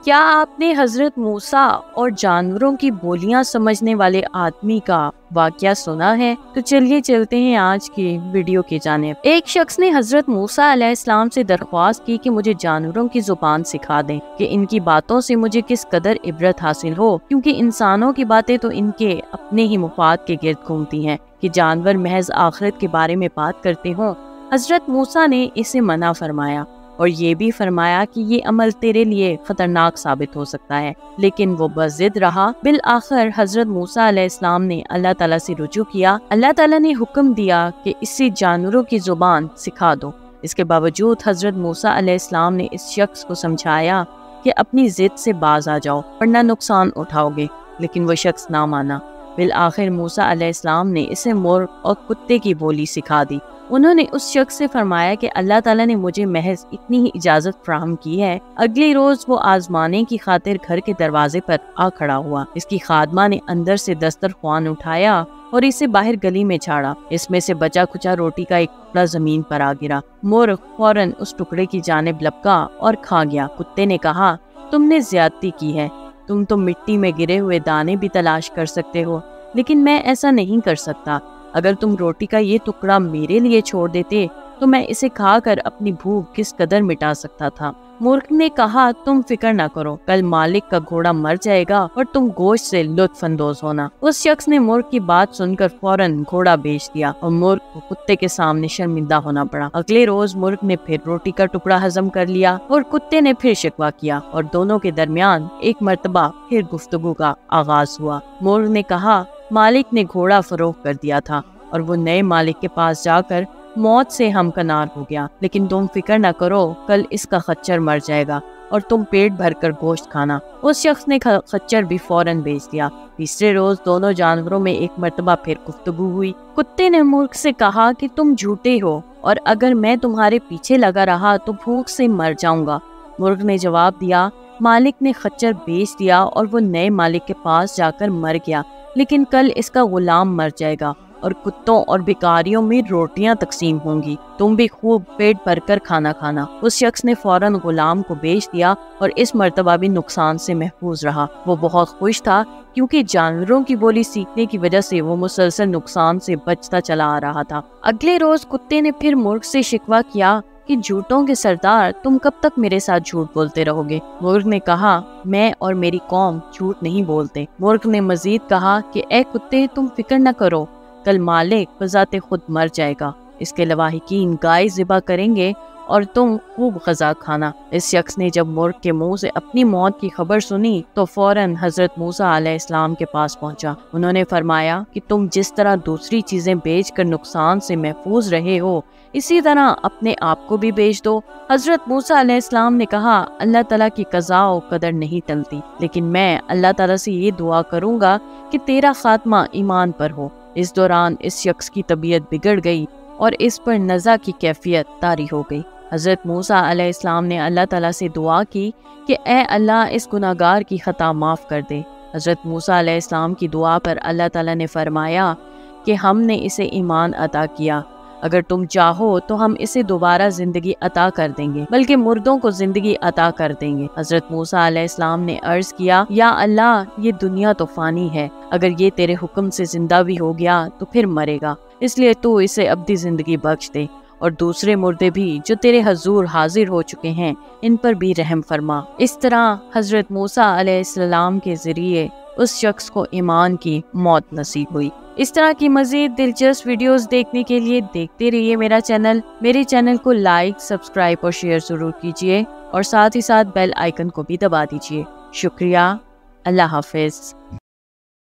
کیا آپ نے حضرت موسیٰ اور جانوروں کی بولیاں سمجھنے والے آدمی کا واقعہ سنا ہے؟ تو چلیے چلتے ہیں آج کی ویڈیو کی جانب۔ ایک شخص نے حضرت موسیٰ علیہ السلام سے درخواست کی کہ مجھے جانوروں کی زبان سکھا دیں کہ ان کی باتوں سے مجھے کس قدر عبرت حاصل ہو، کیونکہ انسانوں کی باتیں تو ان کے اپنے ہی مفاد کے گرد گھومتی ہیں کہ جانور محض آخرت کے بارے میں بات کرتے ہوں۔ حضرت موسیٰ نے اسے منع فرمایا اور یہ بھی فرمایا کہ یہ عمل تیرے لیے خطرناک ثابت ہو سکتا ہے، لیکن وہ بضد رہا۔ بالآخر حضرت موسیٰ علیہ السلام نے اللہ تعالیٰ سے رجوع کیا۔ اللہ تعالیٰ نے حکم دیا کہ اسے جانوروں کی زبان سکھا دو۔ اس کے باوجود حضرت موسیٰ علیہ السلام نے اس شخص کو سمجھایا کہ اپنی ضد سے باز آ جاؤ ورنہ نقصان اٹھاؤ گے، لیکن وہ شخص نہ مانا۔ بالآخر موسیٰ علیہ السلام نے اسے مرغ اور کتے کی بولی سکھا دی۔ انہوں نے اس شخص سے فرمایا کہ اللہ تعالیٰ نے مجھے محض اتنی ہی اجازت فراہم کی ہے۔ اگلی روز وہ آزمانے کی خاطر گھر کے دروازے پر آ کھڑا ہوا۔ اس کی خادمہ نے اندر سے دسترخوان اٹھایا اور اسے باہر گلی میں چھاڑا۔ اس میں سے بچا کچا روٹی کا ایک ٹکڑا زمین پر آ گرا۔ مرغ فوراً اس ٹکڑے کی جانب لپکا اور کھا گیا۔ کتے نے کہا، تم نے زیادتی کی ہے، تم تو مٹی میں گرے ہوئے دانے بھی تلاش کر سکتے ہو، لیکن میں ایسا نہیں کر سکتا۔ اگر تم روٹی کا یہ ٹکڑا میرے لیے چھوڑ دیتے تو میں اسے کھا کر اپنی بھوک کس قدر مٹا سکتا تھا۔ مرغ نے کہا، تم فکر نہ کرو، کل مالک کا گھوڑا مر جائے گا اور تم گوشت سے لطف اندوز ہونا۔ اس شخص نے مرغ کی بات سن کر فوراً گھوڑا بیچ دیا اور مرغ کو کتے کے سامنے شرمندہ ہونا پڑا۔ اگلے روز مرغ نے پھر روٹی کا ٹکڑا ہضم کر لیا اور کتے نے پھر شکوہ کیا اور دونوں کے درمیان ایک مرتبہ پھر گفتگو کا آغاز ہوا۔ مرغ نے کہا، مالک نے گھوڑا فروخت کر دیا تھا اور وہ نئے مالک کے پاس جا کر موت سے ہمکنار ہو گیا، لیکن تم فکر نہ کرو، کل اس کا خچر مر جائے گا اور تم پیٹ بھر کر گوشت کھانا۔ اس شخص نے خچر بھی فوراً بیچ دیا۔ تیسرے روز دونوں جانوروں میں ایک مرتبہ پھر گفتگو ہوئی۔ کتے نے مرغ سے کہا کہ تم جھوٹے ہو اور اگر میں تمہارے پیچھے لگا رہا تو بھوک سے مر جاؤں گا۔ مرغ نے جواب دیا، مالک نے خچر بیچ دیا اور وہ نئے مالک کے پاس جا کر مر گیا، لیکن کل اس کا غلام مر جائے گا اور کتوں اور بیکاریوں میں روٹیاں تقسیم ہوں گی، تم بھی خوب پیٹ بھر کر کھانا کھانا۔ اس شخص نے فوراً غلام کو بیچ دیا اور اس مرتبہ بھی نقصان سے محفوظ رہا۔ وہ بہت خوش تھا کیونکہ جانوروں کی بولی سیکھنے کی وجہ سے وہ مسلسل نقصان سے بچتا چلا آ رہا تھا۔ اگلے روز کتے نے پھر مرغ سے شکوہ کیا کہ جھوٹوں کے سردار، تم کب تک میرے ساتھ جھوٹ بولتے رہو گے؟ مرغ نے کہا، میں اور میری قوم جھوٹ نہیں بولتے۔ مرغ نے مزید کہا کہ اے کتے، تم فکر نہ کرو، کل مالک بذات خود مر جائے گا، اس کے لواحقین گائے ذبح کریں گے اور تم خوب غذا کھانا۔ اس شخص نے جب مرغ کے منہ سے اپنی موت کی خبر سنی تو فوراً حضرت موسیٰ علیہ السلام کے پاس پہنچا۔ انہوں نے فرمایا کہ تم جس طرح دوسری چیزیں بیچ کر نقصان سے محفوظ رہے ہو، اسی طرح اپنے آپ کو بھی بیچ دو۔ حضرت موسیٰ علیہ السلام نے کہا، اللہ تعالیٰ کی قضاء و قدر نہیں ٹلتی، لیکن میں اللہ تعالیٰ سے یہ دعا کروں گا کہ تیرا خاتمہ ایمان پر ہو۔ اس دوران اس شخص کی طبیعت بگڑ گئی اور اس پر نزع کی کیفیت طاری ہو گئی۔ حضرت موسیٰ علیہ السلام نے اللہ تعالیٰ سے دعا کی کہ اے اللہ، اس گناہگار کی خطا معاف کر دے۔ حضرت موسیٰ علیہ السلام کی دعا پر اللہ تعالیٰ نے فرمایا کہ ہم نے اسے ایمان عطا کیا، اگر تم چاہو تو ہم اسے دوبارہ زندگی عطا کر دیں گے، بلکہ مردوں کو زندگی عطا کر دیں گے۔ حضرت موسیٰ علیہ السلام نے عرض کیا، یا اللہ، یہ دنیا تو فانی ہے، اگر یہ تیرے حکم سے زندہ بھی ہو گیا تو پھر مرے گا، اس لیے تو اسے ابدی زندگی بخش دے، اور دوسرے مردے بھی جو تیرے حضور حاضر ہو چکے ہیں ان پر بھی رحم فرما۔ اس طرح حضرت موسیٰ علیہ السلام کے ذریعے اس شخص کو ایمان کی موت نصیب ہوئی۔ اس طرح کی مزید دلچسپ ویڈیوز دیکھنے کے لیے دیکھتے رہیے میرے چینل کو لائک، سبسکرائب اور شیئر ضرور کیجیے اور ساتھ ہی ساتھ بیل آئیکن کو بھی دبا دیجیے۔ شکریہ، اللہ حافظ۔